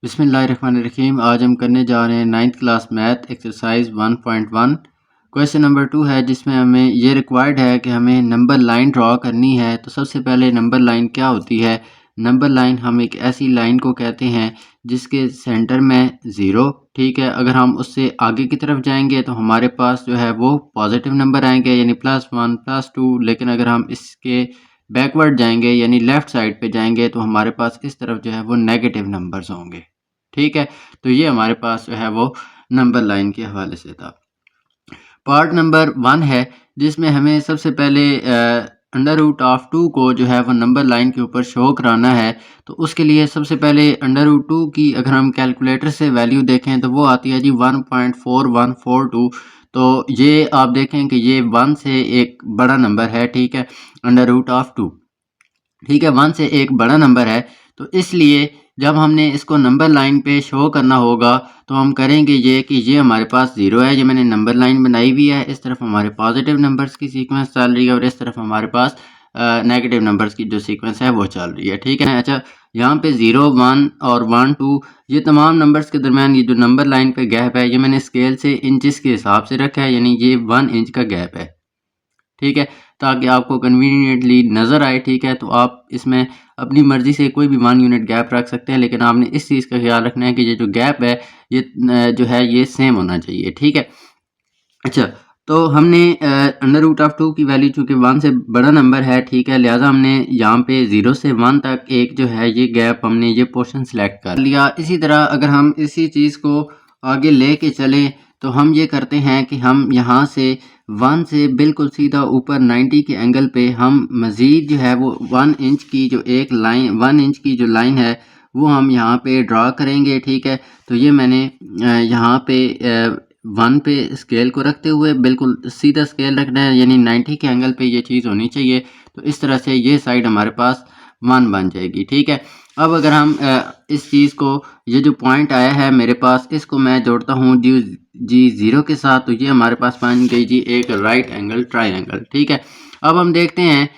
बिस्मिल्लाहिर्रहमानिर्रहीम। आज हम करने जा रहे हैं 9th class math exercise 1.1। Question number 2 है जिसमें हमें ये रिक्वायर्ड है कि हमें नंबर लाइन ड्रॉ करनी है। तो सबसे पहले नंबर लाइन क्या होती है? नंबर लाइन हम एक ऐसी लाइन को कहते हैं जिसके सेंटर में ज़ीरो, ठीक है। अगर हम उससे आगे की तरफ जाएंगे तो हमारे पास जो है वो पॉजिटिव नंबर आएंगे यानी +1 +2। लेकिन अगर हम इसके बैकवर्ड जाएंगे यानी लेफ़्ट साइड पे जाएंगे तो हमारे पास इस तरफ जो है वो नेगेटिव नंबर्स होंगे, ठीक है। तो ये हमारे पास जो है वो नंबर लाइन के हवाले से था। पार्ट नंबर 1 है जिसमें हमें सबसे पहले √2 को जो है वो नंबर लाइन के ऊपर शो कराना है। तो उसके लिए सबसे पहले √2 की अगर हम कैलकुलेटर से वैल्यू देखें तो वो आती है जी 1.4142। तो ये आप देखें कि ये 1 से एक बड़ा नंबर है, ठीक है। √2, ठीक है, 1 से एक बड़ा नंबर है। तो इसलिए जब हमने इसको नंबर लाइन पे शो करना होगा तो हम करेंगे ये कि ये हमारे पास ज़ीरो है, ये मैंने नंबर लाइन बनाई हुई है। इस तरफ हमारे पॉजिटिव नंबर्स की सीक्वेंस चल रही है और इस तरफ हमारे पास नेगेटिव नंबर्स की जो सीक्वेंस है वो चल रही है, ठीक है। अच्छा, यहाँ पे 0 1 और 1 2 ये तमाम नंबर्स के दरमियान ये जो नंबर लाइन पे गैप है ये मैंने स्केल से इंचेस के हिसाब से रखा है, यानी ये 1 इंच का गैप है, ठीक है, ताकि आपको कन्वीनियंटली नज़र आए, ठीक है। तो आप इसमें अपनी मर्ज़ी से कोई भी 1 यूनिट गैप रख सकते हैं, लेकिन आपने इस चीज़ का ख्याल रखना है कि ये जो गैप है ये जो है ये सेम होना चाहिए, ठीक है। अच्छा, तो हमने √2 की वैल्यू चूँकि 1 से बड़ा नंबर है, ठीक है, लिहाजा हमने यहाँ पे 0 से 1 तक एक जो है ये गैप हमने ये पोर्शन सेलेक्ट कर लिया। इसी तरह अगर हम इसी चीज़ को आगे ले के चलें तो हम ये करते हैं कि हम यहाँ से 1 से बिल्कुल सीधा ऊपर 90 के एंगल पे हम मज़ीद जो है वो 1 इंच की जो एक लाइन 1 इंच की जो लाइन है वो हम यहाँ पे ड्रा करेंगे, ठीक है। तो ये मैंने यहाँ पे 1 पे स्केल को रखते हुए बिल्कुल सीधा स्केल रखना है, यानी 90 के एंगल पे ये चीज़ होनी चाहिए। तो इस तरह से ये साइड हमारे पास 1 बन जाएगी, ठीक है। अब अगर हम इस चीज़ को ये जो पॉइंट आया है मेरे पास इसको मैं जोड़ता हूँ जी 0 के साथ, तो ये हमारे पास बन गई जी एक राइट एंगल ट्रायंगल, ठीक है। अब हम देखते हैं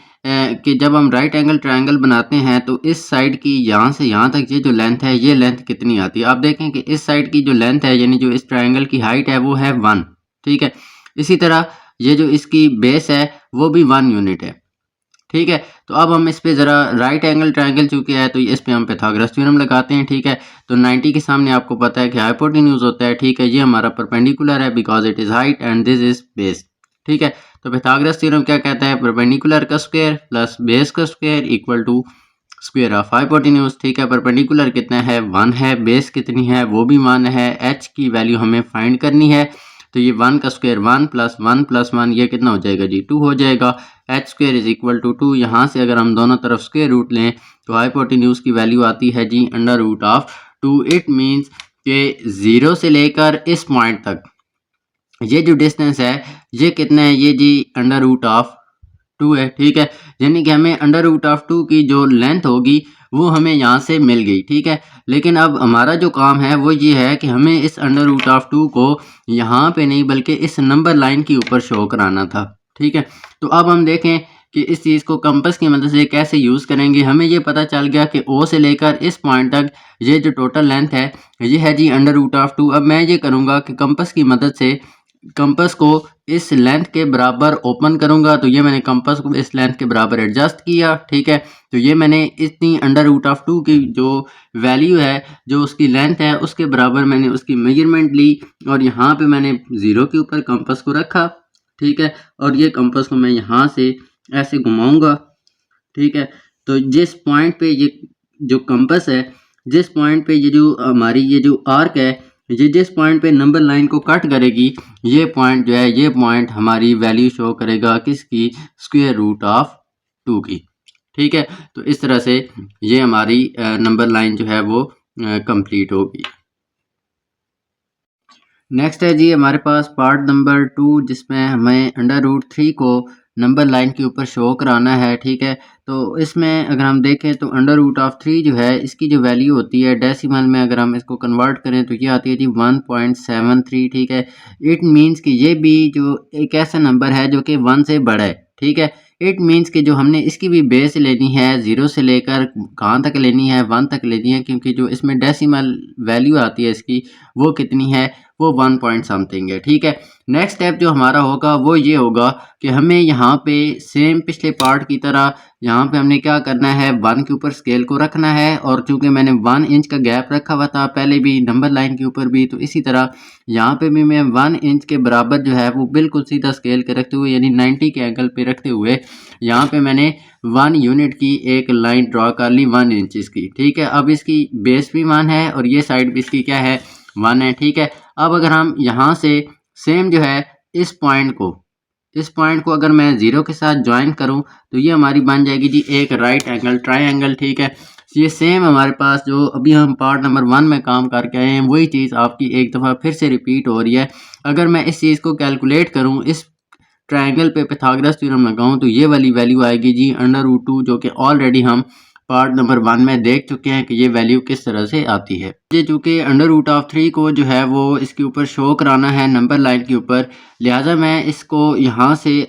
कि जब हम राइट एंगल ट्रायंगल बनाते हैं तो इस साइड की यहाँ से यहाँ तक ये जो लेंथ है ये लेंथ कितनी आती है? आप देखें कि इस साइड की जो लेंथ है यानी जो इस ट्रायंगल की हाइट है वो है 1, ठीक है। इसी तरह ये जो इसकी बेस है वो भी 1 यूनिट है, ठीक है। तो अब हम इस पे ज़रा राइट एंगल ट्रायंगल चूँकि है तो इस पे हम पाइथागोरस थ्योरम लगाते हैं, ठीक है। तो 90 के सामने आपको पता है कि हाइपोटेन्यूज होता है, ठीक है। ये हमारा परपेंडिकुलर है because it is height and this is base, ठीक है। तो पाइथागोरस थ्योरम क्या कहता है? परपेंडिकुलर का स्क्वायर प्लस बेस का square equal to square of hypotenuse, ठीक है। परपेंडिकुलर कितना है? 1 है। बेस कितनी है? वो भी 1 है। एच की वैल्यू हमें फाइंड करनी है। तो ये 1 का स्क्वायर 1 + 1 ये कितना हो जाएगा जी? 2 हो जाएगा। H square is equal to 2। यहाँ से अगर हम दोनों तरफ स्क्वायर रूट लें तो हाइपोटेन्यूज की वैल्यू आती है जी √2। इट मीन्स कि 0 से लेकर इस पॉइंट तक ये जो डिस्टेंस है ये कितना है? ये जी √2 है, ठीक है। यानी कि हमें √2 की जो लेंथ होगी वो हमें यहाँ से मिल गई, ठीक है। लेकिन अब हमारा जो काम है वो ये है कि हमें इस √2 को यहाँ पे नहीं बल्कि इस नंबर लाइन के ऊपर शो कराना था, ठीक है। तो अब हम देखें कि इस चीज़ को कंपास की मदद से कैसे यूज़ करेंगे। हमें ये पता चल गया कि ओ से लेकर इस पॉइंट तक ये जो टोटल लेंथ है ये है जी √2। अब मैं ये करूँगा कि कंपास की मदद से कंपास को इस लेंथ के बराबर ओपन करूंगा। तो ये मैंने कंपास को इस लेंथ के बराबर एडजस्ट किया, ठीक है। तो ये मैंने इतनी √2 की जो वैल्यू है जो उसकी लेंथ है उसके बराबर मैंने उसकी मेजरमेंट ली और यहाँ पे मैंने 0 के ऊपर कंपास को रखा, ठीक है। और ये कंपास को मैं यहाँ से ऐसे घुमाऊंगा, ठीक है। तो जिस पॉइंट पे ये जो कंपास है जिस पॉइंट पे ये जो हमारी ये जो आर्क है ये जिस पॉइंट पे नंबर लाइन को कट करेगी ये पॉइंट जो है ये पॉइंट हमारी वैल्यू शो करेगा किसकी? √2 की, ठीक है। तो इस तरह से ये हमारी नंबर लाइन जो है वो कंप्लीट होगी। नेक्स्ट है जी हमारे पास पार्ट नंबर 2 जिसमें हमें √3 को नंबर लाइन के ऊपर शो कराना है, ठीक है। तो इसमें अगर हम देखें तो √3 जो है इसकी जो वैल्यू होती है डेसिमल में अगर हम इसको कन्वर्ट करें तो ये आती है जी 1.73, ठीक है। इट मीन्स कि ये भी जो एक ऐसा नंबर है जो कि 1 से बड़ा है, ठीक है। इट मीन्स कि जो हमने इसकी भी बेस लेनी है 0 से लेकर कहाँ तक लेनी है, 1 तक लेनी है, क्योंकि जो इसमें डेसिमल वैल्यू आती है इसकी वो कितनी है, वो 1 पॉइंट समथिंग है। ठीक है, नेक्स्ट स्टेप जो हमारा होगा वो ये होगा कि हमें यहाँ पे सेम पिछले पार्ट की तरह यहाँ पे हमने क्या करना है, 1 के ऊपर स्केल को रखना है, और चूंकि मैंने 1 इंच का गैप रखा हुआ था पहले भी नंबर लाइन के ऊपर भी, तो इसी तरह यहाँ पे भी मैं 1 इंच के बराबर जो है वो बिल्कुल सीधा स्केल के रखते हुए यानी 90 के एंगल पे रखते हुए यहाँ पे मैंने 1 यूनिट की एक लाइन ड्रॉ कर ली 1 इंच की। ठीक है, अब इसकी बेस भी 1 है और ये साइड भी इसकी क्या है, 1 है। ठीक है, अब अगर हम यहाँ से सेम जो है इस पॉइंट को अगर मैं 0 के साथ ज्वाइन करूं तो ये हमारी बन जाएगी जी एक राइट एंगल ट्रायंगल। ठीक है, ये सेम हमारे पास जो अभी हम पार्ट नंबर 1 में काम करके आए हैं वही चीज़ आपकी एक दफ़ा फिर से रिपीट हो रही है। अगर मैं इस चीज़ को कैलकुलेट करूं, इस ट्रायंगल पे पाइथागोरस थ्योरम लगाऊं, तो ये वाली वैल्यू आएगी जी √2, जो कि ऑलरेडी हम पार्ट नंबर 1 में देख चुके हैं कि ये वैल्यू किस तरह से आती है। ये चूँकि √3 को जो है वो इसके ऊपर शो कराना है नंबर लाइन के ऊपर, लिहाजा मैं इसको यहाँ से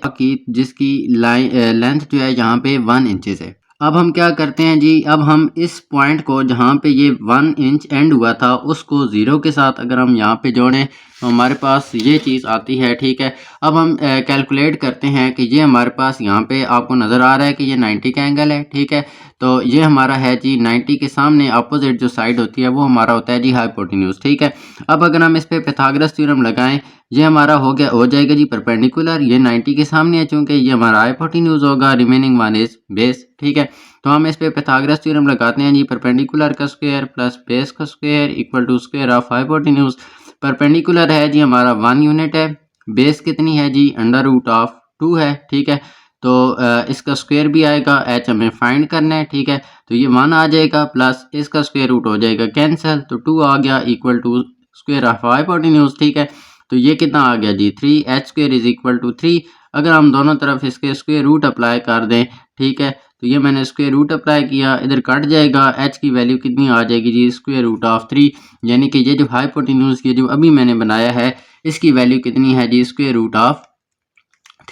जिसकी लाइन लेंथ जो है यहाँ पे 1 इंचेस है। अब हम क्या करते हैं जी, अब हम इस पॉइंट को जहाँ पे ये 1 इंच एंड हुआ था उसको 0 के साथ अगर हम यहाँ पे जोड़ें तो हमारे पास ये चीज़ आती है। ठीक है, अब हम कैलकुलेट करते हैं कि ये हमारे पास यहाँ पे आपको नज़र आ रहा है कि ये 90 का एंगल है। ठीक है, तो ये हमारा है जी 90 के सामने अपोजिट जो साइड होती है वो हमारा होता है जी हाइपोटेन्यूज। ठीक है, अब अगर हम इस पे पाइथागोरस थ्योरम लगाएं, ये हमारा हो जाएगा जी परपेंडिकुलर, ये 90 के सामने है चूंकि ये हमारा हाइपोटेन्यूज होगा, रिमेनिंग वन इज बेस। ठीक है, तो हम इस पे पाइथागोरस थ्योरम लगाते हैं जी, परपेंडिकुलर का स्क्वायर प्लस बेस का square equal to square of hypotenuse. Perpendicular है जी हमारा 1 यूनिट है, बेस कितनी है जी √2 है। ठीक है, तो इसका स्क्वायर भी आएगा, एच हमें फाइंड करना है। ठीक है, तो ये 1 आ जाएगा प्लस इसका स्क्वायर रूट हो जाएगा कैंसिल, तो 2 आ गया equal to square of hypotenuse. ठीक है, तो ये कितना आ गया जी 3, H square is equal to 3। अगर हम दोनों तरफ इसके स्क्वायर रूट अप्लाई कर दें, ठीक है, तो ये मैंने स्क्वायर रूट अप्लाई किया, इधर कट जाएगा, एच की वैल्यू कितनी आ जाएगी जी √3, यानी कि ये जो हाइपोटेन्यूज की जो अभी मैंने बनाया है इसकी वैल्यू कितनी है जी √3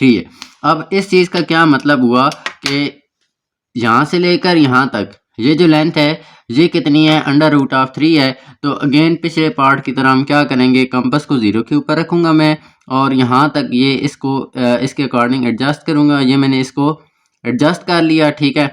है। अब इस चीज़ का क्या मतलब हुआ कि यहाँ से लेकर यहाँ तक ये जो लेंथ है ये कितनी है, √3 है। तो अगेन पिछले पार्ट की तरह हम क्या करेंगे, कंपास को 0 के ऊपर रखूँगा मैं और यहाँ तक ये इसको इसके अकॉर्डिंग एडजस्ट करूँगा। ये मैंने इसको एडजस्ट कर लिया। ठीक है,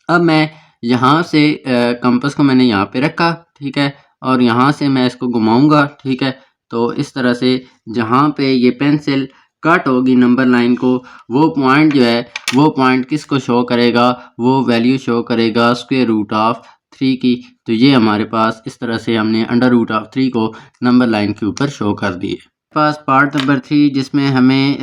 अब मैं यहाँ से कंपास को मैंने यहाँ पे रखा। ठीक है, और यहाँ से मैं इसको घुमाऊँगा। ठीक है, तो इस तरह से जहाँ पे ये पेंसिल कट होगी नंबर लाइन को, वो पॉइंट जो है वो पॉइंट किसको शो करेगा, वो वैल्यू शो करेगा √3 की। तो ये हमारे पास इस तरह से हमने √3 को नंबर लाइन के ऊपर शो कर दिए। पास पार्ट नंबर 3 जिसमें हमें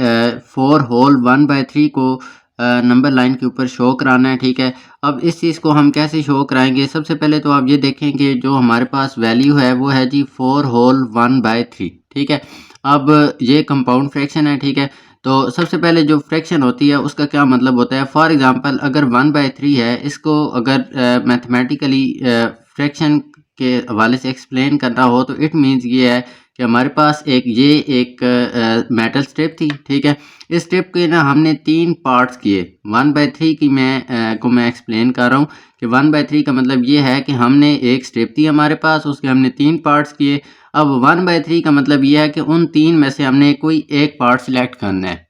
4 होल 1/3 को नंबर लाइन के ऊपर शो कराना है। ठीक है, अब इस चीज़ को हम कैसे शो कराएंगे, सबसे पहले तो आप ये देखें कि जो हमारे पास वैल्यू है वो है जी 4 होल 1/3। ठीक है, अब ये कंपाउंड फ्रैक्शन है। ठीक है, तो सबसे पहले जो फ्रैक्शन होती है उसका क्या मतलब होता है, फॉर एग्जांपल अगर 1/3 है, इसको अगर मैथमेटिकली फ्रैक्शन के हवाले से एक्सप्लेन करना हो तो इट मीन्स ये है कि हमारे पास एक मेटल स्ट्रिप थी। ठीक है, इस स्ट्रिप के ना हमने 3 पार्ट्स किए। 1/3 की मैं एक्सप्लेन कर रहा हूँ कि 1/3 का मतलब ये है कि हमने एक स्ट्रिप थी हमारे पास, उसके हमने 3 पार्ट्स किए। अब 1/3 का मतलब ये है कि उन 3 में से हमने कोई एक पार्ट सिलेक्ट करना है।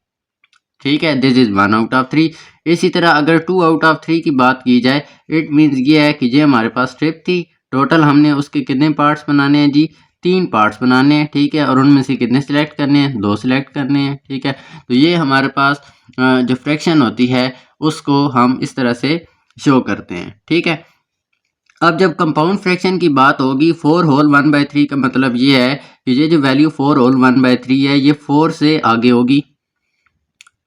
ठीक है, दिस इज 1/3। इसी तरह अगर 2/3 की बात की जाए, इट मीन्स ये है कि ये हमारे पास स्ट्रिप थी, टोटल हमने उसके कितने पार्ट्स बनाने हैं जी, 3 पार्ट्स बनाने हैं। ठीक है, और उनमें से कितने सिलेक्ट करने हैं, 2 सिलेक्ट करने हैं। ठीक है, तो ये हमारे पास जो फ्रैक्शन होती है उसको हम इस तरह से शो करते हैं। ठीक है, अब जब कंपाउंड फ्रैक्शन की बात होगी 4 होल 1/3 का मतलब ये है कि ये जो वैल्यू 4 होल 1/3 है ये 4 से आगे होगी,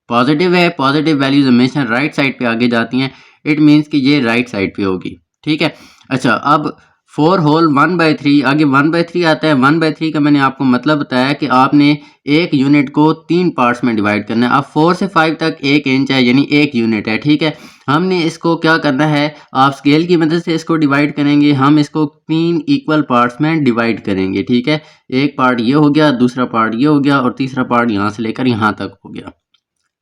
पॉजिटिव है, पॉजिटिव वैल्यूज हमेशा राइट साइड पे आगे जाती हैं, इट मीन्स कि ये राइट साइड पे होगी। ठीक है, अच्छा अब 4 होल 1/3 आगे 1/3 आता है। 1/3 का मैंने आपको मतलब बताया कि आपने एक यूनिट को 3 पार्ट्स में डिवाइड करना है। अब 4 से 5 तक 1 इंच है यानी 1 यूनिट है। ठीक है, हमने इसको क्या करना है, आप स्केल की मदद से इसको डिवाइड करेंगे, हम इसको 3 इक्वल पार्ट्स में डिवाइड करेंगे। ठीक है, एक पार्ट ये हो गया, दूसरा पार्ट ये हो गया और तीसरा पार्ट यहाँ से लेकर यहाँ तक हो गया।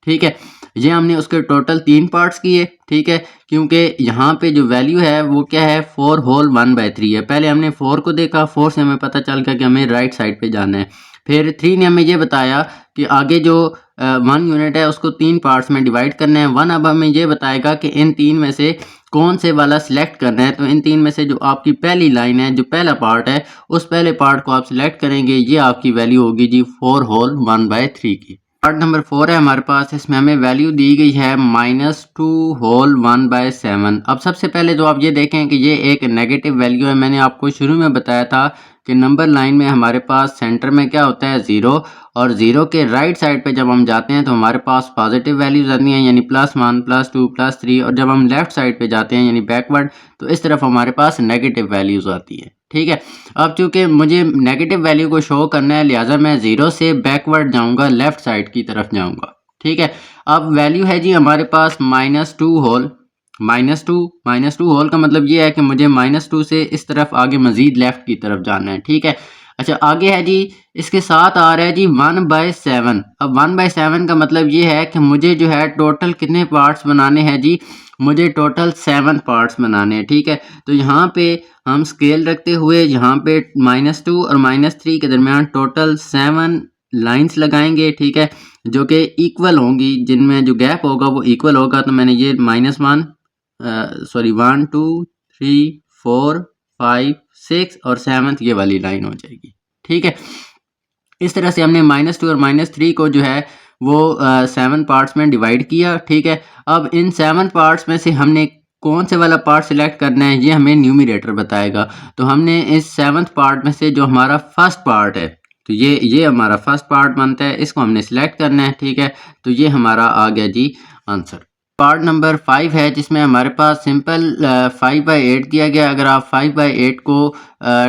ठीक है। ये हमने उसके टोटल 3 पार्ट्स किए, ठीक है, क्योंकि यहाँ पे जो वैल्यू है वो क्या है 4 होल 1/3 है। पहले हमने 4 को देखा, 4 से हमें पता चल गया कि हमें राइट साइड पे जाना है। फिर 3 ने हमें ये बताया कि आगे जो 1 यूनिट है उसको 3 पार्ट्स में डिवाइड करना है। 1 अब हमें ये बताएगा कि इन 3 में से कौन से वाला सिलेक्ट करना है। तो इन 3 में से जो आपकी पहली लाइन है, जो पहला पार्ट है, उस पहले पार्ट को आप सिलेक्ट करेंगे। ये आपकी वैल्यू होगी जी 4 होल 1/3 की। पार्ट नंबर 4 है हमारे पास, इसमें हमें वैल्यू दी गई है -2 होल 1/7। अब सबसे पहले तो आप ये देखें कि ये एक नेगेटिव वैल्यू है। मैंने आपको शुरू में बताया था कि नंबर लाइन में हमारे पास सेंटर में क्या होता है 0, और 0 के राइट साइड पे जब हम जाते हैं तो हमारे पास पॉजिटिव वैल्यूज आती हैं, यानी +1 +2 +3, और जब हम लेफ्ट साइड पे जाते हैं यानी बैकवर्ड तो इस तरफ हमारे पास नेगेटिव वैल्यूज आती है। ठीक है, अब चूंकि मुझे नेगेटिव वैल्यू को शो करना है लिहाजा मैं 0 से बैकवर्ड जाऊंगा, लेफ्ट साइड की तरफ जाऊंगा। ठीक है, अब वैल्यू है जी हमारे पास -2 होल, -2 होल का मतलब ये है कि मुझे -2 से इस तरफ आगे मजीद लेफ्ट की तरफ जाना है। ठीक है, अच्छा आगे है जी, इसके साथ आ रहा है जी 1/7। अब 1/7 का मतलब ये है कि मुझे जो है टोटल कितने पार्ट्स बनाने हैं जी, मुझे टोटल 7 पार्ट्स बनाने हैं। ठीक है, तो यहाँ पे हम स्केल रखते हुए यहाँ पे -2 और -3 के दरमियान टोटल 7 लाइंस लगाएंगे। ठीक है, जो कि इक्वल होंगी, जिनमें जो गैप होगा वो इक्वल होगा। तो मैंने ये -1 2 3 4 5 6 और 7th ये वाली लाइन हो जाएगी। ठीक है, इस तरह से हमने -2 और -3 को जो है वो 7 पार्ट्स में डिवाइड किया। ठीक है, अब इन 7 पार्ट्स में से हमने कौन से वाला पार्ट सिलेक्ट करना है ये हमें न्यूमरेटर बताएगा। तो हमने इस 7th पार्ट में से जो हमारा फर्स्ट पार्ट है, तो ये हमारा फर्स्ट पार्ट बनता है, इसको हमने सिलेक्ट करना है। ठीक है, तो ये हमारा आ गया जी आंसर। पार्ट नंबर 5 है जिसमें हमारे पास सिंपल 5/8 दिया गया। अगर आप 5/8 को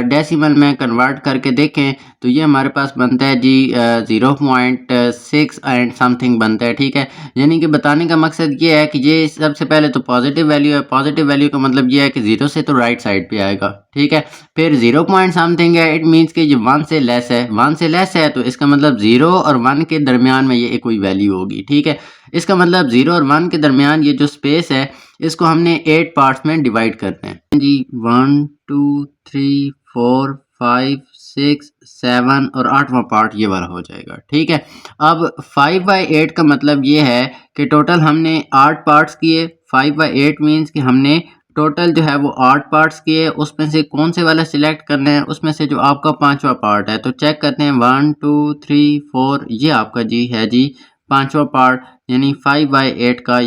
डेसिमल में कन्वर्ट करके देखें तो ये हमारे पास बनता है जी 0.6 एंड समथिंग बनता है। ठीक है, यानी कि बताने का मकसद ये है कि ये सबसे पहले तो पॉजिटिव वैल्यू है। पॉजिटिव वैल्यू का मतलब ये है कि 0 से तो राइट साइड पे आएगा। ठीक है, फिर 0 पॉइंट समथिंग है, इट मीन्स कि ये 1 से लेस है। 1 से लेस है तो इसका मतलब 0 और 1 के दरमियान में ये कोई वैल्यू होगी। ठीक है, इसका मतलब 0 और 1 के दरमियान ये जो स्पेस है इसको हमने 8 पार्ट्स में डिवाइड करते हैं जी। 1 2 3 4 5 6 7 और 8वां पार्ट ये वाला हो जाएगा। ठीक है, अब 5/8 का मतलब ये है कि टोटल हमने 8 पार्ट्स किए। 5/8 मीन्स कि हमने टोटल जो है वो 8 पार्ट्स किए, उसमें से कौन से वाला सिलेक्ट करना है, उसमें से जो आपका 5वां पार्ट है। तो चेक करते हैं 1 2 3 4, ये आपका जी है जी 5वां पार्ट, यानी 5/8 का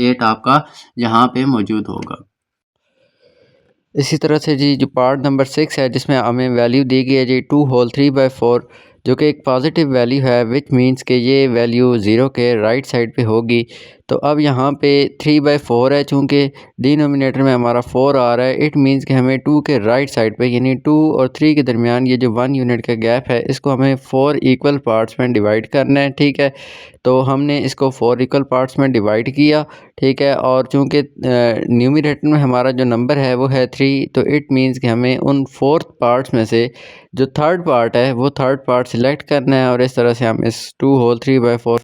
8 आपका यहाँ पे मौजूद होगा। इसी तरह से जी जो पार्ट नंबर 6 है जिसमें हमें वैल्यू दी गई है जी 2 होल 3/4, जो कि एक पॉजिटिव वैल्यू है, विच मींस कि ये वैल्यू 0 के राइट साइड पे होगी। तो अब यहाँ पे 3/4 है, चूँकि डिनोमिनेटर में हमारा 4 आ रहा है, इट मींस कि हमें 2 के राइट साइड पे यानी 2 और 3 के दरमियान ये जो 1 यूनिट का गैप है इसको हमें 4 इक्वल पार्ट्स में डिवाइड करना है। ठीक है, तो हमने इसको 4 इक्वल पार्ट्स में डिवाइड किया। ठीक है, और चूँकि न्यूमरेटर में हमारा जो नंबर है वो है 3, तो इट मींस कि हमें उन 4th पार्ट्स में से जो थर्ड पार्ट है वो थर्ड पार्ट सिलेक्ट करना है, और इस तरह से हम इस 2 होल 3/4